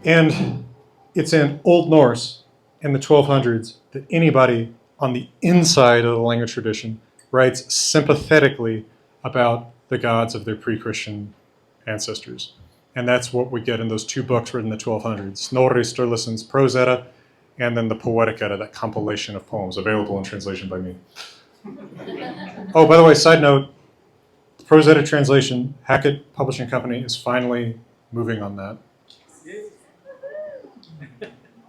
And it's in Old Norse in the 1200s that anybody on the inside of the language tradition writes sympathetically about the gods of their pre-Christian ancestors. And that's what we get in those two books written in the 1200s, Snorri Sturluson's Prose Edda, and then the Poetic Edda, that compilation of poems available in translation by me. Oh, by the way, side note, the Prose Edda translation, Hackett Publishing Company is finally moving on that.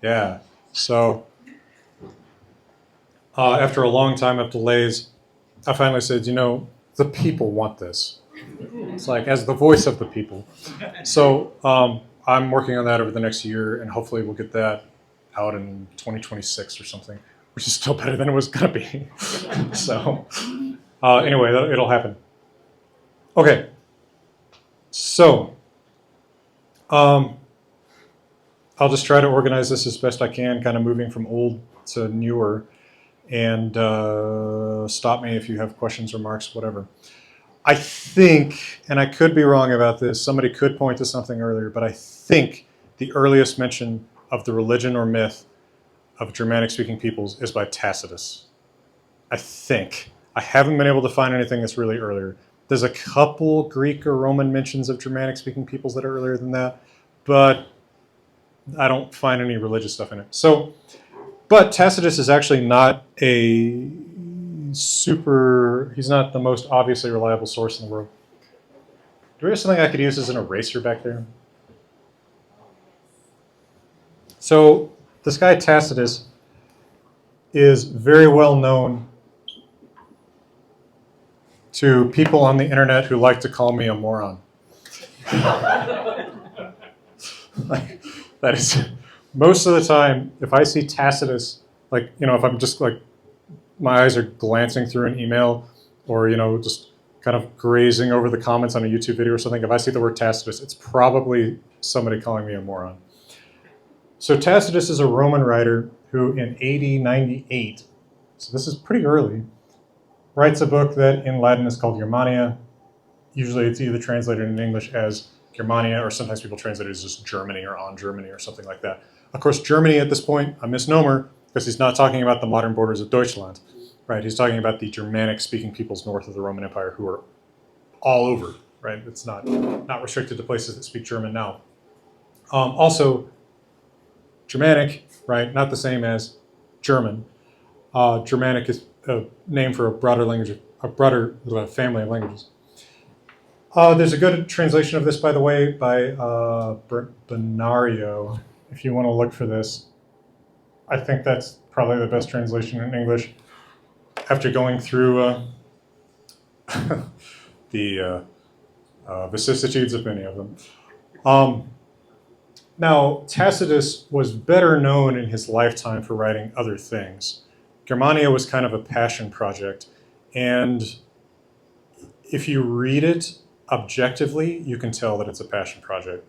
Yeah, so after a long time of delays, I finally said, the people want this. It's like, as the voice of the people. So I'm working on that over the next year, and hopefully we'll get that out in 2026 or something, which is still better than it was going to be. So anyway, it'll happen. Okay, so I'll just try to organize this as best I can, kind of moving from old to newer, and stop me if you have questions, remarks, whatever. I think, and I could be wrong about this, somebody could point to something earlier, but I think the earliest mention of the religion or myth of Germanic-speaking peoples is by Tacitus. I think. I haven't been able to find anything that's really earlier. There's a couple Greek or Roman mentions of Germanic-speaking peoples that are earlier than that, but I don't find any religious stuff in it. So, but Tacitus is actually not he's not the most obviously reliable source in the world. Do we have something I could use as an eraser back there? So this guy Tacitus is very well known to people on the internet who like to call me a moron. That is, most of the time, if I see Tacitus, if I'm just my eyes are glancing through an email or, just kind of grazing over the comments on a YouTube video or something, if I see the word Tacitus, it's probably somebody calling me a moron. So Tacitus is a Roman writer who in AD 98, so this is pretty early, writes a book that in Latin is called Germania. Usually it's either translated in English as Germania, or sometimes people translate it as just Germany or on Germany or something like that. Of course, Germany at this point, a misnomer, because he's not talking about the modern borders of Deutschland, right? He's talking about the Germanic-speaking peoples north of the Roman Empire who are all over, right? It's not restricted to places that speak German now. Also, Germanic, right? Not the same as German. Germanic is a name for a broader language, a broader family of languages. There's a good translation of this, by the way, by Benario, if you want to look for this. I think that's probably the best translation in English after going through the vicissitudes of many of them. Now, Tacitus was better known in his lifetime for writing other things. Germania was kind of a passion project, and if you read it objectively, you can tell that it's a passion project.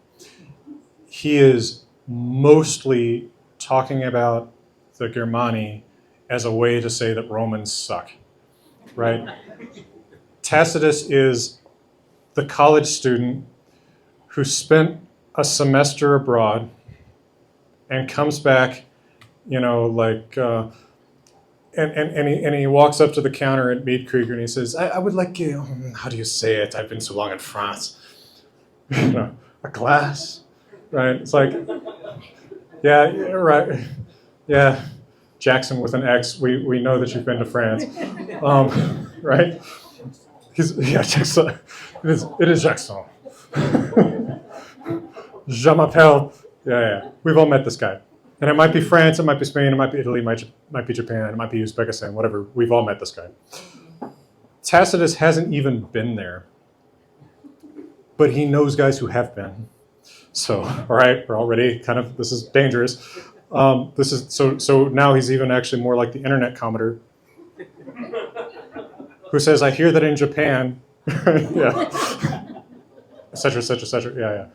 He is mostly talking about the Germani as a way to say that Romans suck, right? Tacitus is the college student who spent a semester abroad and comes back, and he walks up to the counter at Mead Krieger and he says, I would like, how do you say it? I've been so long in France. A glass, right? It's like, yeah, right. Yeah, Jackson with an X. We know that you've been to France, right? Jackson. It is Jackson. Je m'appelle. Yeah. We've all met this guy. And it might be France, it might be Spain, it might be Italy, it might be Japan, it might be Uzbekistan, whatever. We've all met this guy. Tacitus hasn't even been there, but he knows guys who have been. So, all right, we're already kind of, this is dangerous. This is so now he's even actually more like the internet commenter, who says, "I hear that in Japan," yeah, etc., etc., etc. Yeah, yeah.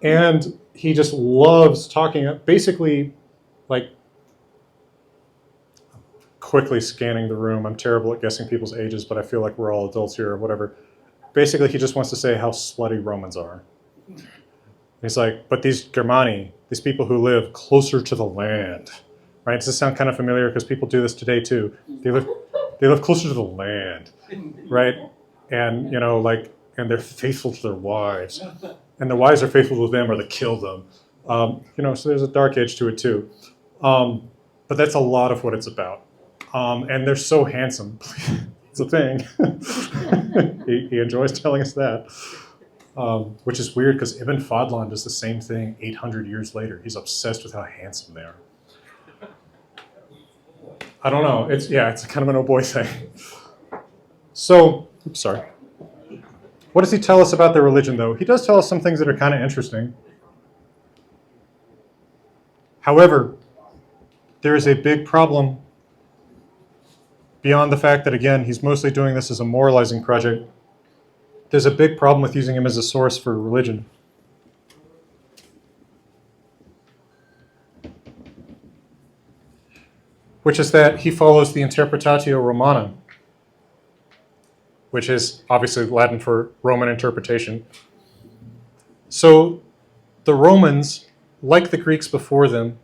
And he just loves talking, basically, like, quickly scanning the room. I'm terrible at guessing people's ages, but I feel like we're all adults here or whatever. Basically, he just wants to say how slutty Romans are. He's like, but these Germani, these people who live closer to the land, right? Does this sound kind of familiar? Because people do this today too. They live closer to the land, right? And, like, and they're faithful to their wives. And the wives are faithful to them or they kill them. So there's a dark edge to it too. But that's a lot of what it's about. And they're so handsome. It's a thing. he enjoys telling us that. Which is weird because Ibn Fadlan does the same thing 800 years later. He's obsessed with how handsome they are. I don't know. It's kind of an oh boy thing. So, oops, sorry. What does he tell us about their religion, though? He does tell us some things that are kind of interesting. However, there is a big problem beyond the fact that, again, he's mostly doing this as a moralizing project. There's a big problem with using him as a source for religion. Which is that he follows the Interpretatio Romana, which is obviously Latin for Roman interpretation. So the Romans, like the Greeks before them,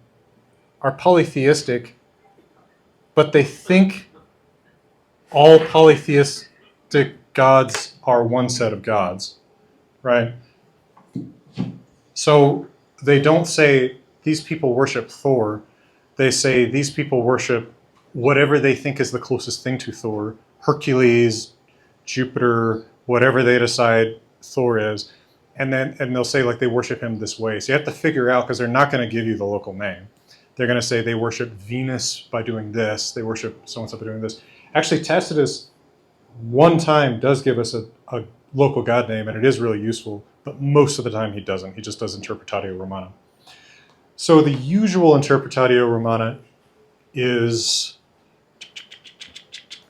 are polytheistic, but they think all polytheistic gods are one set of gods, right? So they don't say these people worship Thor. They say these people worship whatever they think is the closest thing to Thor, Hercules, Jupiter, whatever they decide Thor is. And they'll say like they worship him this way. So you have to figure out, because they're not going to give you the local name. They're going to say they worship Venus by doing this. They worship so-and-so by doing this. Actually, Tacitus one time does give us a local god name, and it is really useful, but most of the time he doesn't. He just does Interpretatio Romana. So the usual Interpretatio Romana is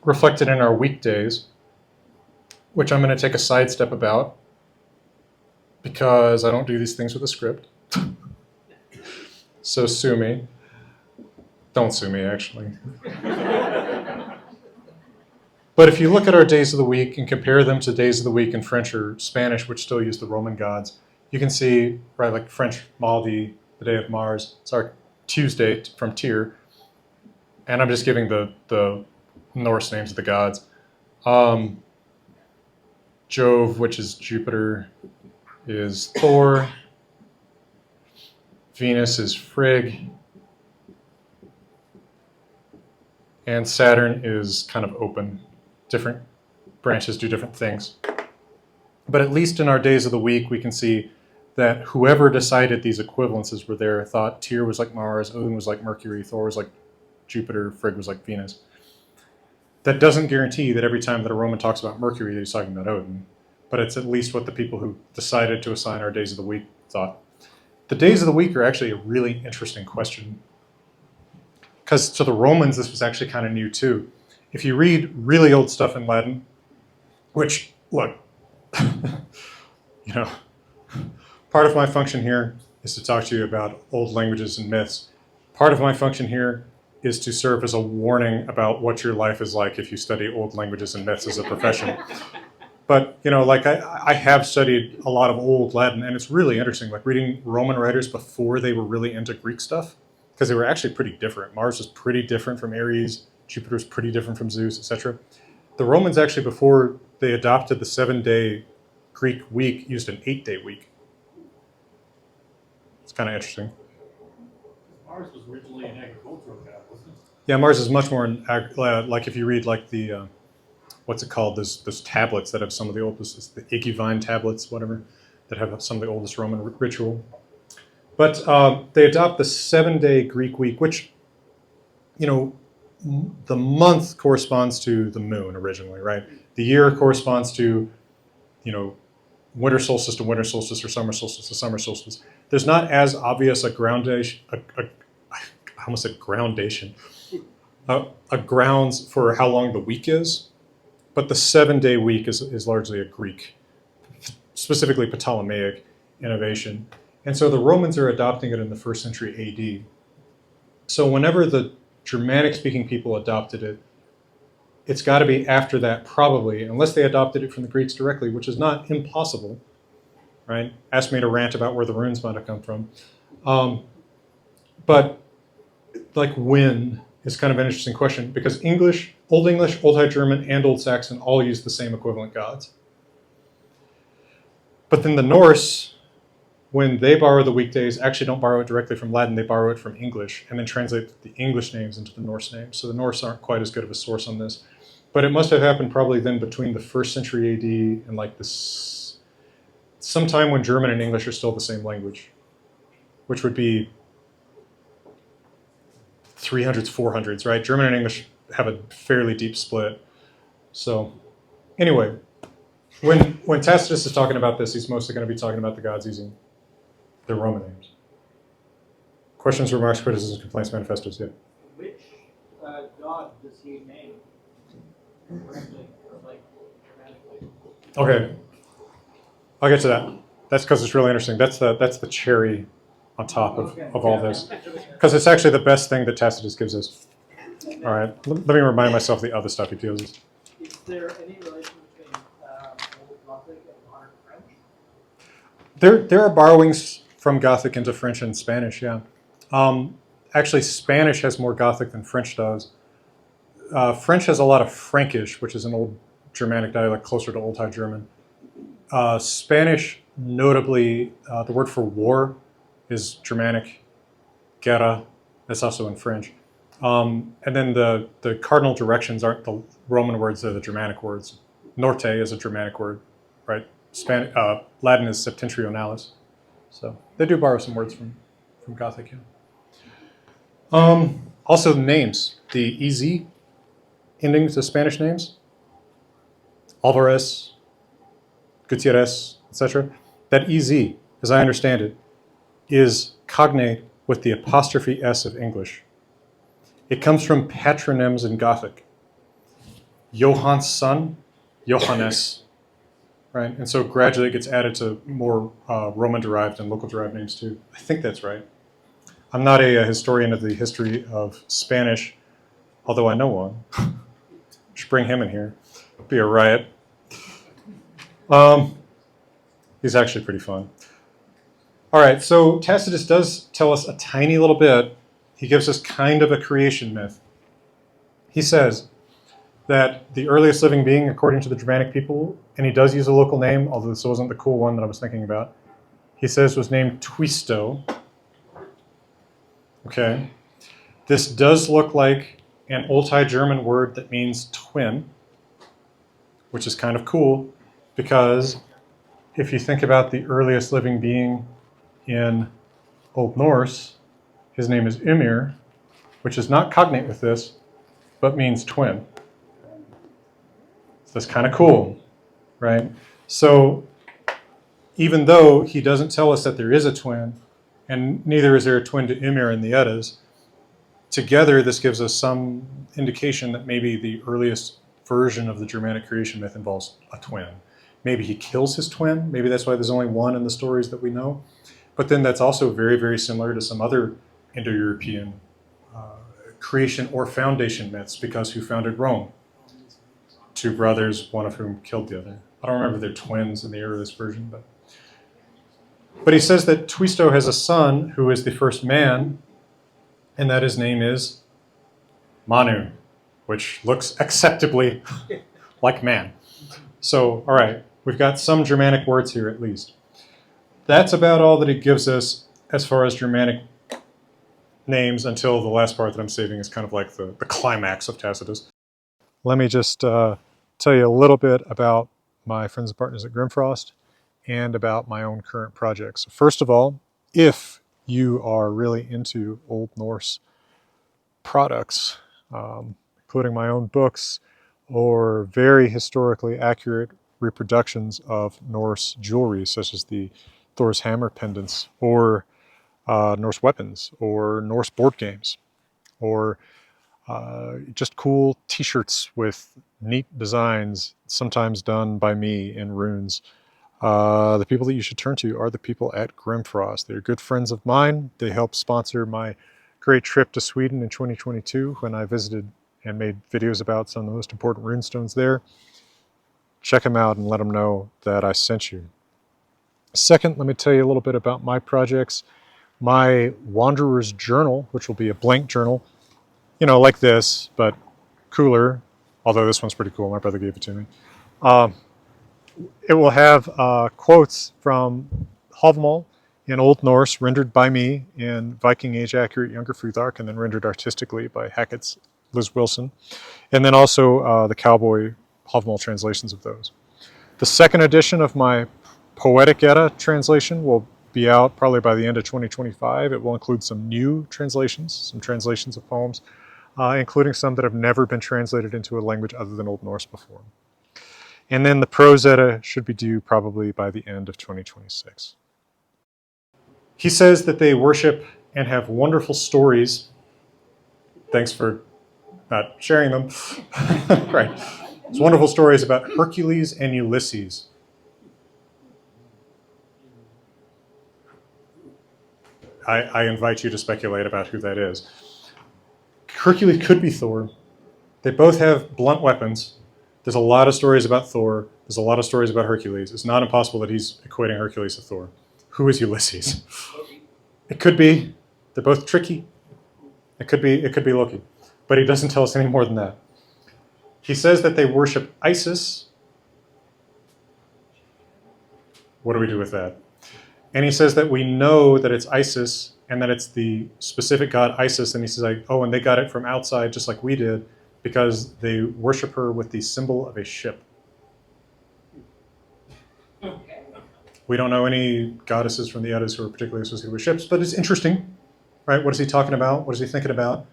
reflected in our weekdays, which I'm going to take a sidestep about because I don't do these things with a script. So sue me. Don't sue me, actually. But if you look at our days of the week and compare them to days of the week in French or Spanish, which still use the Roman gods, you can see, right, like French Maldi, the day of Mars, it's our Tuesday from Tyr. And I'm just giving the Norse names of the gods. Jove, which is Jupiter, is Thor. Venus is Frigg. And Saturn is kind of open. Different branches do different things. But at least in our days of the week, we can see that whoever decided these equivalences were there thought Tyr was like Mars, Odin was like Mercury, Thor was like Jupiter, Frigg was like Venus. That doesn't guarantee that every time that a Roman talks about Mercury, he's talking about Odin. But it's at least what the people who decided to assign our days of the week thought. The days of the week are actually a really interesting question. Because to the Romans, this was actually kind of new too. If you read really old stuff in Latin, which, look, part of my function here is to talk to you about old languages and myths. Part of my function here is to serve as a warning about what your life is like if you study old languages and myths as a profession. But, I have studied a lot of old Latin, and it's really interesting, like reading Roman writers before they were really into Greek stuff, because they were actually pretty different. Mars was pretty different from Ares. Jupiter's pretty different from Zeus, etc. The Romans actually, before they adopted the 7-day Greek week, used an 8-day week. It's kind of interesting. Mars was originally an agricultural god, wasn't it? Yeah, Mars is much more like if you read like the what's it called? Those tablets that have some of the oldest, the Iguvine tablets, whatever, that have some of the oldest Roman ritual. But they adopt the 7-day Greek week, which, the month corresponds to the moon originally, right? The year corresponds to, winter solstice to winter solstice or summer solstice to summer solstice. There's not as obvious a groundation, I almost said groundation, a grounds for how long the week is, but the 7-day week is largely a Greek, specifically Ptolemaic innovation. And so the Romans are adopting it in the 1st century AD. So whenever the Germanic-speaking people adopted it, it's got to be after that, probably, unless they adopted it from the Greeks directly, which is not impossible, right? Ask me to rant about where the runes might have come from. But like when is kind of an interesting question, because Old English, Old High German, and Old Saxon all use the same equivalent gods. But then the Norse, when they borrow the weekdays, actually don't borrow it directly from Latin, they borrow it from English and then translate the English names into the Norse names. So the Norse aren't quite as good of a source on this. But it must have happened probably then between the 1st century AD and like this, sometime when German and English are still the same language, which would be 300s, 400s, right? German and English have a fairly deep split. So anyway, when Tacitus is talking about this, he's mostly going to be talking about the gods using their Roman names. Questions, remarks, criticisms, complaints, manifestos, yeah. Which god does he name correctly, or like grammatically? Okay, I'll get to that. That's because it's really interesting. That's the cherry on top of all this, because it's actually the best thing that Tacitus gives us. All right, let me remind myself the other stuff he deals with. Is there any relation between Old Gothic and modern French? There are borrowings from Gothic into French and Spanish, yeah. Actually, Spanish has more Gothic than French does. French has a lot of Frankish, which is an old Germanic dialect closer to Old High German. Spanish, notably, the word for war is Germanic, guerra. That's also in French. And then the cardinal directions aren't the Roman words, they're the Germanic words. Norte is a Germanic word, right? Latin is septentrionalis. So they do borrow some words from Gothic, yeah. Also names, the EZ endings of Spanish names, Alvarez, Gutierrez, etc. That EZ, as I understand it, is cognate with the apostrophe S of English. It comes from patronyms in Gothic. Johann's son, Johannes, right? And so gradually it gets added to more Roman-derived and local-derived names too. I think that's right. I'm not a historian of the history of Spanish, although I know one. Should bring him in here. It'd be a riot. He's actually pretty fun. All right, so Tacitus does tell us a tiny little bit. He gives us kind of a creation myth. He says that the earliest living being, according to the Germanic people, and he does use a local name, although this wasn't the cool one that I was thinking about, he says was named Twisto. Okay. This does look like an Old High German word that means twin, which is kind of cool, because if you think about the earliest living being in Old Norse, his name is Ymir, which is not cognate with this, but means twin. So that's kind of cool, right? So even though he doesn't tell us that there is a twin, and neither is there a twin to Ymir in the Eddas, together this gives us some indication that maybe the earliest version of the Germanic creation myth involves a twin. Maybe he kills his twin. Maybe that's why there's only one in the stories that we know. But then that's also very, very similar to some other Indo-European creation or foundation myths, because who founded Rome? Two brothers, one of whom killed the other. I don't remember if they're twins in the earliest version, but he says that Twisto has a son who is the first man, and that his name is Manu, which looks acceptably like man. So, all right, we've got some Germanic words here at least. That's about all that he gives us as far as Germanic names, until the last part that I'm saving is kind of like the climax of Tacitus. Let me just tell you a little bit about my friends and partners at Grimfrost and about my own current projects. First of all, if you are really into Old Norse products, including my own books or very historically accurate reproductions of Norse jewelry, such as the Thor's hammer pendants, or Norse weapons, or Norse board games, or just cool t-shirts with neat designs, sometimes done by me in runes. The people that you should turn to are the people at Grimfrost. They're good friends of mine. They helped sponsor my great trip to Sweden in 2022 when I visited and made videos about some of the most important runestones there. Check them out and let them know that I sent you. Second, let me tell you a little bit about my projects. My Wanderer's Journal, which will be a blank journal, you know, like this, but cooler, although this one's pretty cool. My brother gave it to me. It will have quotes from Hávamál in Old Norse, rendered by me in Viking Age accurate Younger Futhark, and then rendered artistically by Hackett's Liz Wilson, and then also the Cowboy Hávamál translations of those. The second edition of my Poetic Edda translation will be out probably by the end of 2025. It will include some new translations, some translations of poems, including some that have never been translated into a language other than Old Norse before. And then the Prose Edda should be due probably by the end of 2026. He says that they worship and have wonderful stories. Thanks for not sharing them. Right. It's wonderful stories about Hercules and Ulysses. I invite you to speculate about who that is. Hercules could be Thor. They both have blunt weapons. There's a lot of stories about Thor. There's a lot of stories about Hercules. It's not impossible that he's equating Hercules to Thor. Who is Ulysses? It could be. They're both tricky. It could be Loki. But he doesn't tell us any more than that. He says that they worship Isis. What do we do with that? And he says that we know that it's Isis and that it's the specific god Isis. And he says, like, oh, and they got it from outside just like we did because they worship her with the symbol of a ship. We don't know any goddesses from the Eddas who are particularly associated with ships, but it's interesting, right? What is he talking about? What is he thinking about?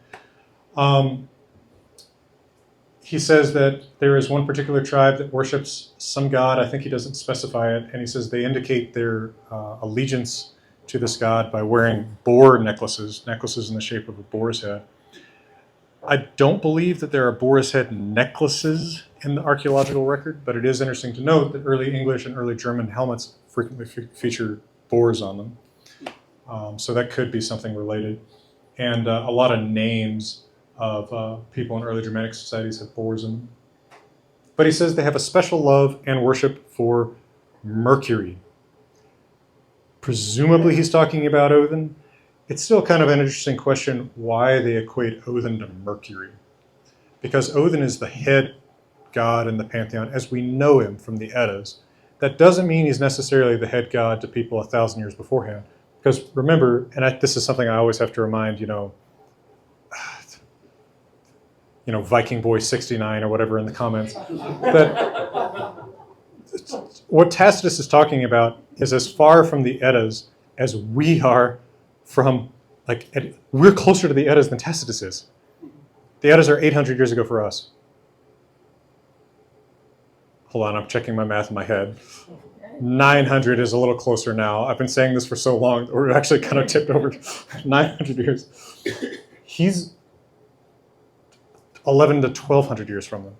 He says that there is one particular tribe that worships some god. I think he doesn't specify it. And he says they indicate their allegiance to this god by wearing boar necklaces in the shape of a boar's head. I don't believe that there are boar's head necklaces in the archaeological record, but it is interesting to note that early English and early German helmets frequently feature boars on them. So that could be something related. And a lot of names of people in early Germanic societies have boars in them. But he says they have a special love and worship for Mercury. Presumably he's talking about Odin. It's still kind of an interesting question why they equate Odin to Mercury. Because Odin is the head god in the pantheon as we know him from the Eddas. That doesn't mean he's necessarily the head god to people 1,000 years beforehand. Because remember, and this is something I always have to remind, Viking Boy 69 or whatever in the comments, that what Tacitus is talking about is as far from the Eddas as we are from, we're closer to the Eddas than Tacitus is. The Eddas are 800 years ago for us. Hold on, I'm checking my math in my head. 900 is a little closer now. I've been saying this for so long, we're actually kind of tipped over 900 years. He's 11 to 1,200 years from them.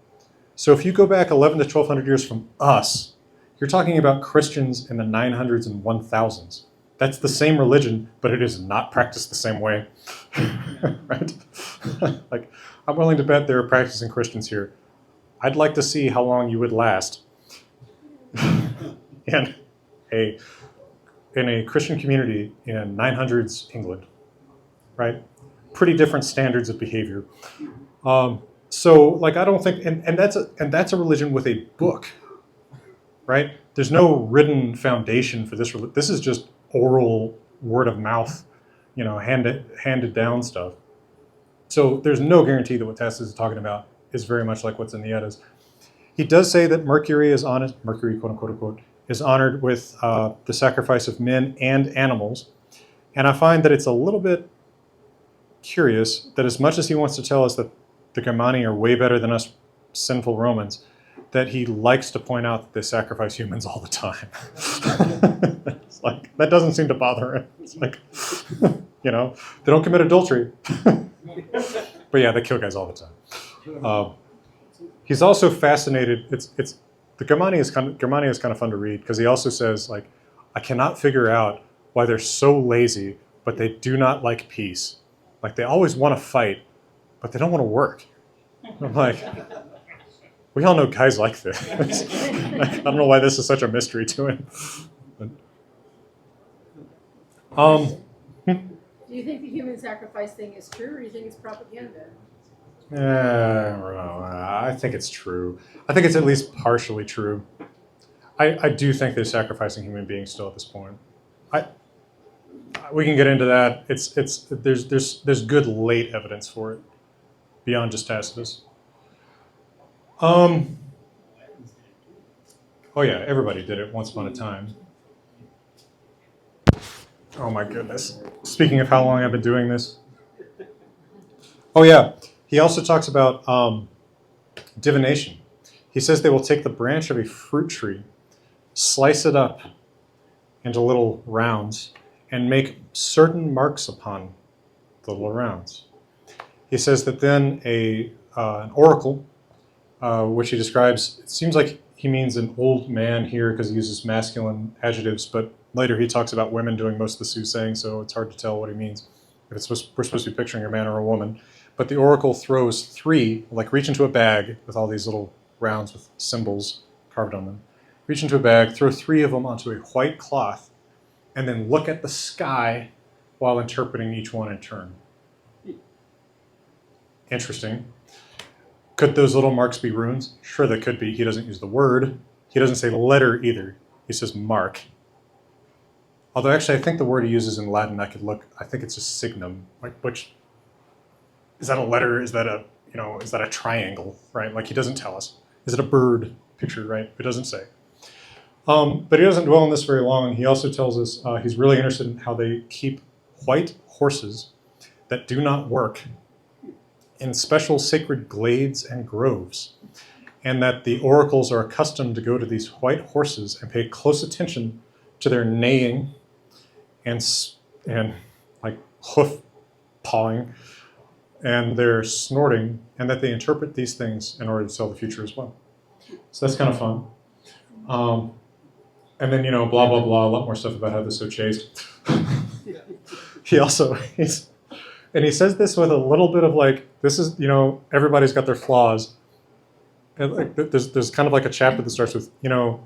So if you go back 11 to 1,200 years from us, you're talking about Christians in the 900s and 1000s. That's the same religion, but it is not practiced the same way, right? I'm willing to bet there are practicing Christians here. I'd like to see how long you would last in a Christian community in 900s England, right? Pretty different standards of behavior. So I don't think, and that's a religion with a book, right? There's no written foundation for this. This is just oral, word of mouth, handed down stuff. So there's no guarantee that what Tacitus is talking about is very much like what's in the Eddas. He does say that Mercury is honored, Mercury, quote unquote, is honored with the sacrifice of men and animals. And I find that it's a little bit curious that as much as he wants to tell us that the Germani are way better than us sinful Romans, that he likes to point out that they sacrifice humans all the time. It's like, that doesn't seem to bother him. It's like, they don't commit adultery. But yeah, they kill guys all the time. He's also fascinated. The Germania is kind of fun to read because he also says, like, I cannot figure out why they're so lazy, but they do not like peace. Like, they always want to fight, but they don't want to work. I'm like, we all know guys like this. I don't know why this is such a mystery to him. Do you think the human sacrifice thing is true, or do you think it's propaganda? I think it's true. I think it's at least partially true. I do think they're sacrificing human beings still at this point. We can get into that. There's good late evidence for it beyond just Tacitus. Oh yeah, everybody did it once upon a time. Oh my goodness. Speaking of how long I've been doing this. Oh yeah, he also talks about divination. He says they will take the branch of a fruit tree, slice it up into little rounds, and make certain marks upon the little rounds. He says that then an oracle, which he describes, it seems like he means an old man here because he uses masculine adjectives, but later he talks about women doing most of the soothsaying, so it's hard to tell what he means. If we're supposed to be picturing a man or a woman. But the oracle throws 3, like reach into a bag with all these little rounds with symbols carved on them. Reach into a bag, throw 3 of them onto a white cloth, and then look at the sky while interpreting each one in turn. Interesting. Could those little marks be runes? Sure, they could be. He doesn't use the word. He doesn't say letter either. He says mark. Although actually, I think the word he uses in Latin, I think it's just signum. Like, which, is that a letter? Is that a triangle, right? Like, he doesn't tell us. Is it a bird picture, right? It doesn't say. But he doesn't dwell on this very long. He also tells us he's really interested in how they keep white horses that do not work in special sacred glades and groves, and that the oracles are accustomed to go to these white horses and pay close attention to their neighing and like hoof pawing and their snorting, and that they interpret these things in order to tell the future as well. So that's kind of fun. And then, blah, blah, blah, a lot more stuff about how they're so chaste. He says this with a little bit of like, this is, everybody's got their flaws. And like, there's kind of like a chapter that starts with,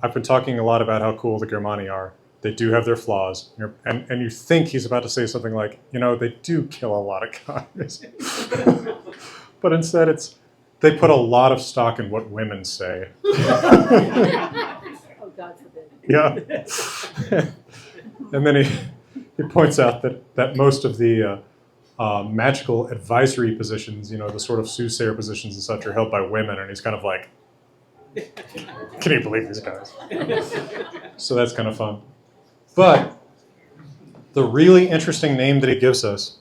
I've been talking a lot about how cool the Germani are. They do have their flaws. And you think he's about to say something like, they do kill a lot of guys. But instead they put a lot of stock in what women say. Oh, God forbid. Yeah. And then he points out that most of the magical advisory positions, the sort of soothsayer positions and such, are held by women, and he's kind of like, can you believe these guys? So that's kind of fun. But the really interesting name that he gives us,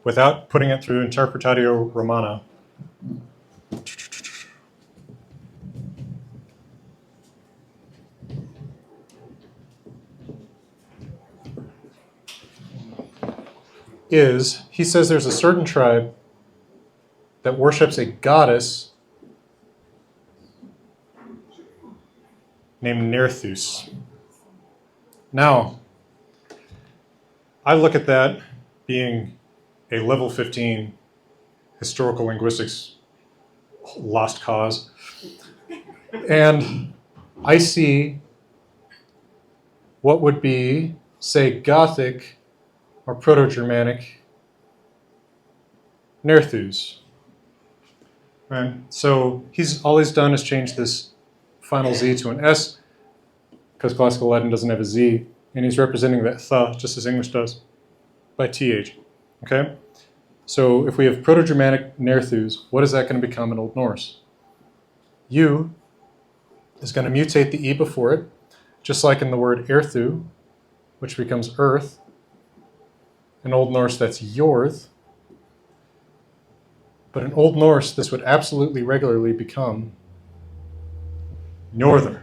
without putting it through Interpretatio Romana, is, he says there's a certain tribe that worships a goddess named Nerthus. Now, I look at that being a level 15 historical linguistics lost cause, and I see what would be, say, Gothic or Proto-Germanic Nerthus. Right? So all he's done is change this final Z to an S, because classical Latin doesn't have a Z, and he's representing that th, just as English does, by th. Okay? So if we have Proto-Germanic Nerthus, what is that going to become in Old Norse? U is going to mutate the E before it, just like in the word erthu, which becomes earth. In Old Norse, that's Jorð. But in Old Norse, this would absolutely regularly become Njordur,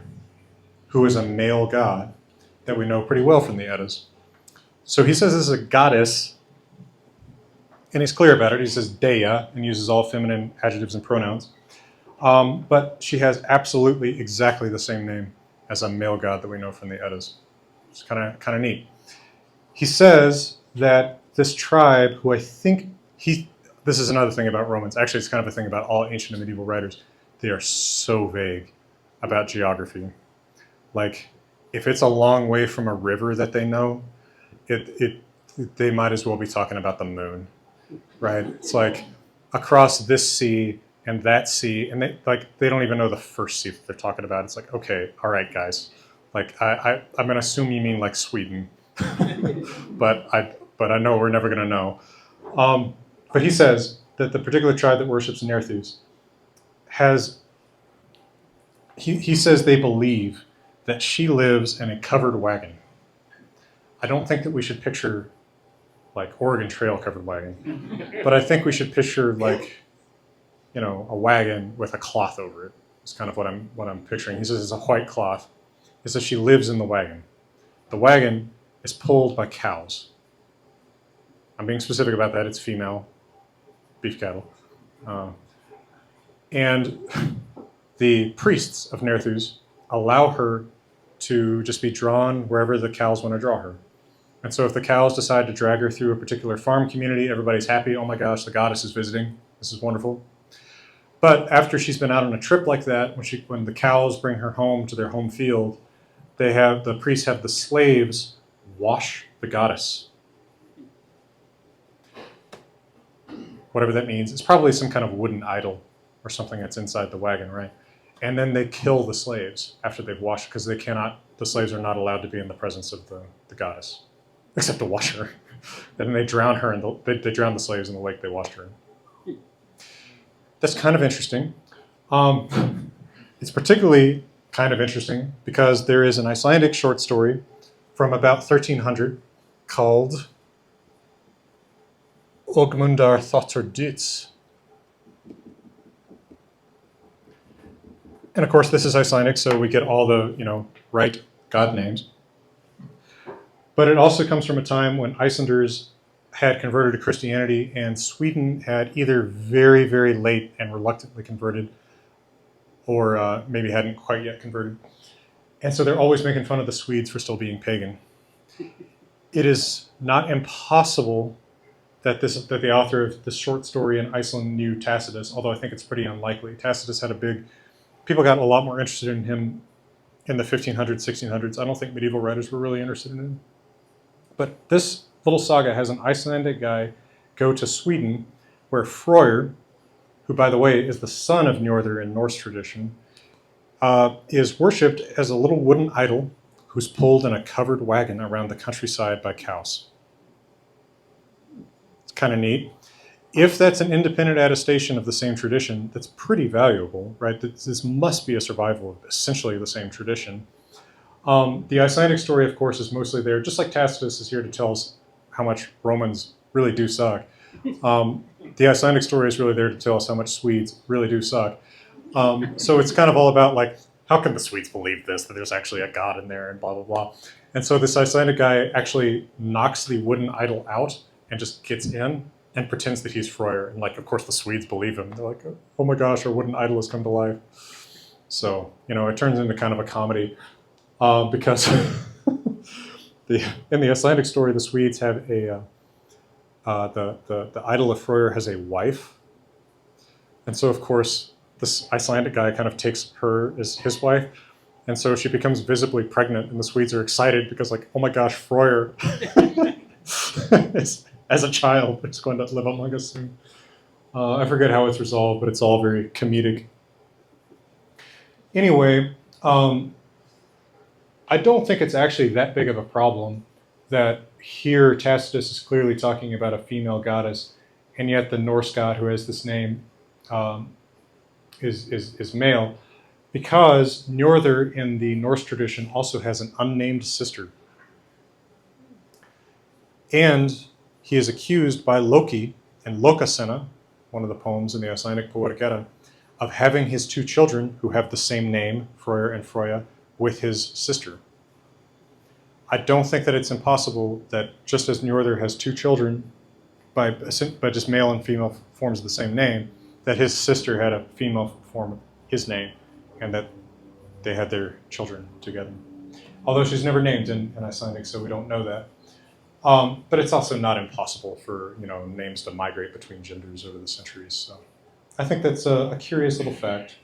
who is a male god that we know pretty well from the Eddas. So he says this is a goddess, and he's clear about it. He says Dea and uses all feminine adjectives and pronouns. But she has absolutely exactly the same name as a male god that we know from the Eddas. It's kind of neat. He says that this tribe, who I think this is another thing about Romans. Actually, it's kind of a thing about all ancient and medieval writers. They are so vague about geography. Like, if it's a long way from a river that they know, they might as well be talking about the moon, right? It's like across this sea and that sea, and they don't even know the first sea that they're talking about. It's like, okay, all right, guys. Like I'm gonna assume you mean like Sweden, but I know we're never gonna know. But he says that the particular tribe that worships Nerthus has. He says they believe that she lives in a covered wagon. I don't think that we should picture like Oregon Trail covered wagon, but I think we should picture like, a wagon with a cloth over it. It's kind of what I'm picturing. He says it's a white cloth. He says she lives in the wagon. The wagon is pulled by cows. I'm being specific about that. It's female beef cattle. And the priests of Nerthus allow her to just be drawn wherever the cows want to draw her. And so if the cows decide to drag her through a particular farm community, everybody's happy. Oh my gosh, the goddess is visiting. This is wonderful. But after she's been out on a trip like that, when the cows bring her home to their home field, the priests have the slaves wash the goddess. Whatever that means. It's probably some kind of wooden idol or something that's inside the wagon, right? And then they kill the slaves after they've washed, because the slaves are not allowed to be in the presence of the goddess, except to wash her. And they drown her, they drown the slaves in the lake they washed her in. That's kind of interesting. It's particularly kind of interesting because there is an Icelandic short story from about 1300 called Ogmundar Þáttr. And of course, this is Icelandic, so we get all the right god names. But it also comes from a time when Icelanders had converted to Christianity, and Sweden had either very, very late and reluctantly converted, or maybe hadn't quite yet converted. And so they're always making fun of the Swedes for still being pagan. It is not impossible that the author of this short story in Iceland knew Tacitus, although I think it's pretty unlikely. Tacitus had people got a lot more interested in him in the 1500s, 1600s. I don't think medieval writers were really interested in him. But this little saga has an Icelandic guy go to Sweden, where Freyr, who by the way is the son of Njordur in Norse tradition, is worshipped as a little wooden idol who's pulled in a covered wagon around the countryside by cows. It's kind of neat. If that's an independent attestation of the same tradition, that's pretty valuable, right? This must be a survival of essentially the same tradition. The Icelandic story, of course, is mostly there, just like Tacitus is here to tell us how much Romans really do suck. The Icelandic story is really there to tell us how much Swedes really do suck. So it's kind of all about, like, how can the Swedes believe this, that there's actually a god in there and blah, blah, blah. And so this Icelandic guy actually knocks the wooden idol out and just gets in and pretends that he's Freyr. And, like, of course, the Swedes believe him. They're like, oh my gosh, our wooden idol has come to life. So, it turns into kind of a comedy because in the Icelandic story, the Swedes have the idol of Freyr has a wife. And so, of course, this Icelandic guy kind of takes her as his wife. And so she becomes visibly pregnant, and the Swedes are excited because, like, oh my gosh, Freyr as a child is going to live among us soon. I forget how it's resolved, but it's all very comedic. Anyway, I don't think it's actually that big of a problem that here Tacitus is clearly talking about a female goddess, and yet the Norse god who has this name is male, because Njordur in the Norse tradition also has an unnamed sister. And he is accused by Loki in Lokasenna, one of the poems in the Icelandic Poetic Edda, of having his two children, who have the same name, Freyr and Freya, with his sister. I don't think that it's impossible that just as Njordur has two children by just male and female forms of the same name, that his sister had a female form of his name, and that they had their children together. Although she's never named in Icelandic, so we don't know that. But it's also not impossible for names to migrate between genders over the centuries. So I think that's a curious little fact.